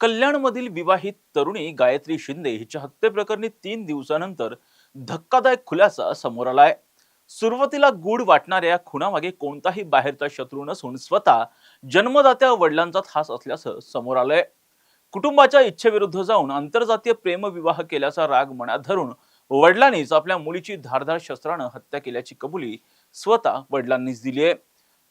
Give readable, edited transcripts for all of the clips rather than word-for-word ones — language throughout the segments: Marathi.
कल्याणमधील विवाहित तरुणी गायत्री शिंदे हिच्या हत्येप्रकरणी 3 दिवसानंतर धक्कादायक खुलासा समोर आलाय. सुरुवातीला गूढ वाटणाऱ्या खुनामागे कोणताही बाहेरचा शत्रू नसून स्वतः जन्मदात्या वडिलांचाच हात असल्याचं समोर आलंय. कुटुंबाच्या इच्छेविरुद्ध जाऊन आंतरजातीय प्रेमविवाह केल्याचा राग मनात धरून वडिलांनीच आपल्या मुलीची धारदार शस्त्रानं हत्या केल्याची कबुली स्वतः वडिलांनीच दिली आहे.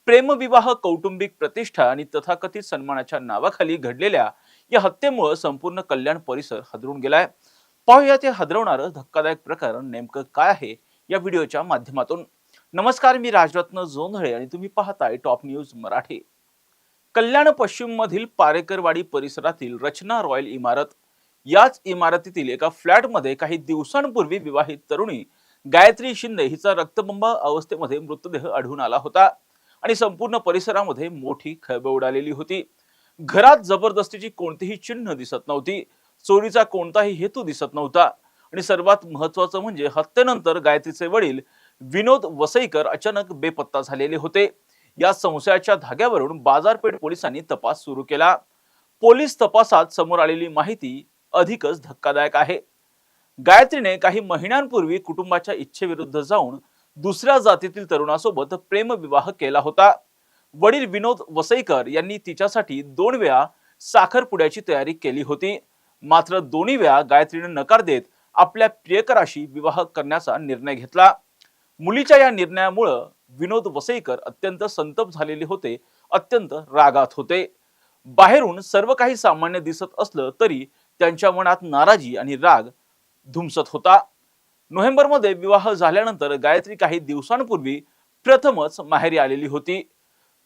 प्रेमविवाह, कौटुंबिक प्रतिष्ठा आणि तथाकथित सन्मानाच्या नावाखाली घडलेल्या या हत्येमुळे संपूर्ण कल्याण परिसर हादरून गेलाय. पाहूया ते हादरवणारं धक्कादायक प्रकरण नेमकं काय आहे या व्हिडिओच्या माध्यमातून. नमस्कार, मी राजरत्न जोंधळे आणि तुम्ही पाहताय टॉप न्यूज मराठी. कल्याण पश्चिम मधील पारेकरवाडी परिसरातील रचना रॉयल इमारत, याच इमारतीतील एका फ्लॅटमध्ये काही दिवसांपूर्वी विवाहित तरुणी गायत्री शिंदे हिचा रक्तबंब अवस्थेमध्ये मृतदेह आढळून आला होता आणि संपूर्ण परिसरामध्ये मोठी खळबळ उडालेली होती. घरात जबरदस्तीची कोणतीही चिन्ह दिसत नव्हती, चोरीचा कोणताही हेतू दिसत नव्हता आणि सर्वात महत्त्वाचं म्हणजे हत्येनंतर गायत्रीचे वडील विनोद वसईकर अचानक बेपत्ता झालेले होते. या संशयाच्या धाग्यावरून बाजारपेठ पोलिसांनी तपास सुरू केला. पोलीस तपासात समोर आलेली माहिती अधिकच धक्कादायक आहे. गायत्रीने काही महिन्यांपूर्वी कुटुंबाच्या इच्छेविरुद्ध जाऊन दुसऱ्या जातीतील तरुणासोबत प्रेमविवाह केला होता. वडील विनोद वसईकर यांनी तिच्यासाठी 2 वेळा साखरपुड्याची तयारी केली होती, मात्र दोन्ही वेळा गायत्रीने नकार देत आपल्या प्रियकराशी विवाह करण्याचा निर्णय घेतला. मुलीच्या या निर्णयामुळे विनोद वसईकर अत्यंत संतप्त झालेले होते, अत्यंत रागात होते. बाहेरून सर्व काही सामान्य दिसत असलं तरी त्यांच्या मनात नाराजी आणि राग धुमसत होता. नोव्हेंबरमध्ये विवाह झाल्यानंतर गायत्री काही दिवसांपूर्वी प्रथमच माहेरी आलेली होती.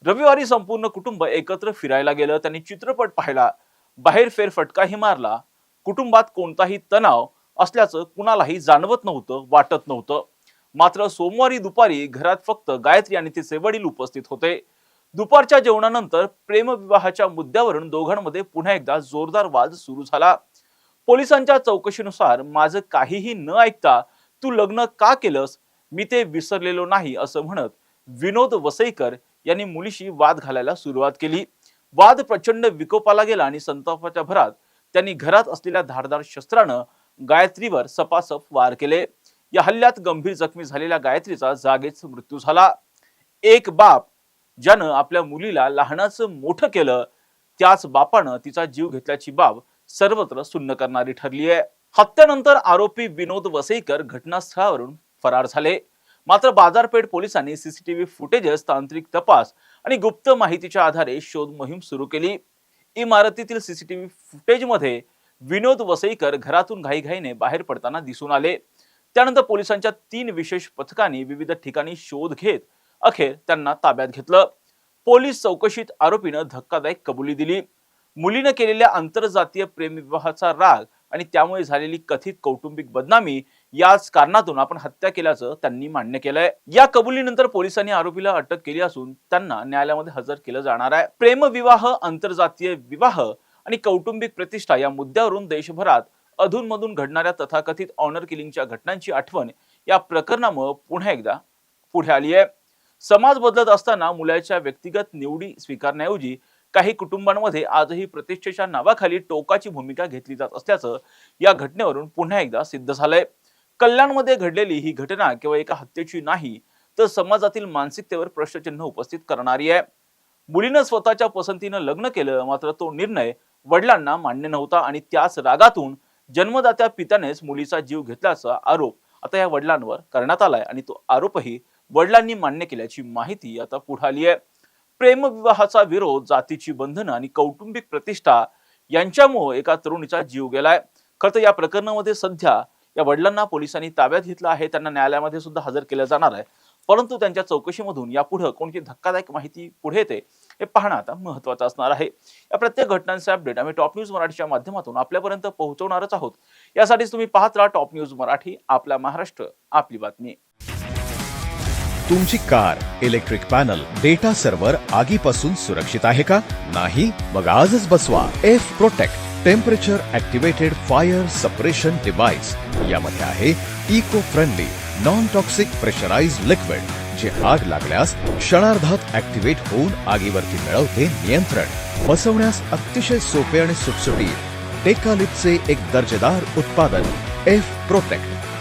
रविवारी संपूर्ण कुटुंब एकत्र फिरायला गेलं, त्यांनी चित्रपट पाहिला, बाहेर फेरफटकाही मारला. कुटुंबात कोणताही तणाव असल्याचं कुणालाही जाणवत नव्हतं, वाटत नव्हतं. मात्र सोमवारी दुपारी घरात फक्त गायत्री आणि तिचे वडील उपस्थित होते. दुपारच्या जेवणानंतर प्रेमविवाहाच्या मुद्द्यावरून दोघांमध्ये पुन्हा एकदा जोरदार वाद सुरू झाला. पोलिसांच्या चौकशीनुसार माझं काहीही न ऐकता तू लग्न का केलंस, मी ते विसरलेलो नाही असं म्हणत विनोद वसईकर यांनी मुलीशी वाद घालायला सुरुवात केली. वाद प्रचंड विकोपाला गेला आणि संतापाच्या भरात त्यांनी घरात असलेल्या धारदार शस्त्रानं गायत्रीवर सपासप वार केले. या हल्ल्यात गंभीर जखमी झालेल्या गायत्रीचा जागीच मृत्यू झाला. एक बाप ज्यानं आपल्या मुलीला लहानाचं मोठं केलं, त्याच बापानं तिचा जीव घेतल्याची बाब सर्वत्र सुन्न करणारी ठरली आहे. हत्येनंतर आरोपी विनोद वसईकर घटनास्थळावरून फरार झाले. मात्र बाजारपेठ पोलिसांनी सीसीटीव्ही फुटेजेस, तांत्रिक तपास आणि गुप्त माहितीच्या आधारे शोध मोहीम सुरू केली. इमारतीतील सीसीटीव्ही फुटेजमध्ये विनोद वसईकर घरातून घाईघाईने बाहेर पडताना दिसून आले. त्यानंतर पोलिसांच्या 3 विशेष पथकांनी विविध ठिकाणी शोध घेत अखेर त्यांना ताब्यात घेतलं. पोलीस चौकशीत आरोपीनं धक्कादायक कबुली दिली. मुलीनं केलेल्या आंतरजातीय प्रेमविवाहाचा राग आणि त्यामुळे झालेली कथित कौटुंबिक बदनामी याच कारणातून आपण हत्या केल्याचं त्यांनी मान्य केलंय. या कबुलीनंतर पोलिसांनी आरोपीला अटक केली असून त्यांना न्यायालयामध्ये हजर केलं जाणार आहे. प्रेमविवाह, आंतरजातीय विवाह आणि कौटुंबिक प्रतिष्ठा या मुद्द्यावरून देशभरात अधूनमधून घडणाऱ्या तथाकथित ऑनर किलिंगच्या घटनांची आठवण या प्रकरणामुळे पुन्हा एकदा पुढे आली आहे. समाज बदलत असताना मुलाच्या व्यक्तिगत निवडी स्वीकारण्याऐवजी काही कुटुंबांमध्ये आजही प्रतिष्ठेच्या नावाखाली टोकाची भूमिका घेतली जात असल्याचं या घटनेवरून पुन्हा एकदा सिद्ध झालंय. कल्याणमध्ये घडलेली ही घटना केवळ एका हत्येची नाही, तर समाजातील मानसिकतेवर प्रश्नचिन्ह उपस्थित करणारी आहे. मुलीनं स्वतःच्या पसंतीनं लग्न केलं, मात्र तो निर्णय वडिलांना मान्य नव्हता आणि त्याच रागातून जन्मदात्या पित्यानेच मुलीचा जीव घेतल्याचा आरोप आता या वडिलांवर करण्यात आलाय आणि तो आरोपही वडिलांनी मान्य केल्याची माहिती आता पुढे आली आहे. प्रेमविवाहाचा विरोध, जातीची बंधनं आणि कौटुंबिक प्रतिष्ठा यांच्यामुळे एका तरुणीचा जीव गेलाय. खरं तर या प्रकरणामध्ये सध्या या वडिलांना पोलिसांनी ताब्यात घेतलं आहे. त्यांना न्यायालयामध्ये सुद्धा हजर केलं जाणार आहे. परंतु त्यांच्या चौकशीमधून यापुढे कोणती धक्कादायक माहिती पुढे येते हे पाहणं आता महत्त्वाचं असणार आहे. या प्रत्येक घटनांचे अपडेट आम्ही टॉप न्यूज मराठीच्या माध्यमातून आपल्यापर्यंत पोहोचवणारच आहोत. यासाठीच तुम्ही पाहत राहा टॉप न्यूज मराठी, आपला महाराष्ट्र, आपली बातमी. तुमची car, electric panel, data server आगीपासून सुरक्षित आहे का? नाही? मग आजच बसवा F protect temperature activated fire suppression device. यामध्ये आहे eco friendly non toxic pressurised liquid, कारची आग लागल्यास क्षणार्धात ऍक्टिव्हेट होऊन आगीवरती मिळवते नियंत्रण. बसवण्यास अतिशय सोपे आणि सुटसुटीत टेकालिपचे एक दर्जेदार उत्पादन एफ प्रोटेक्ट.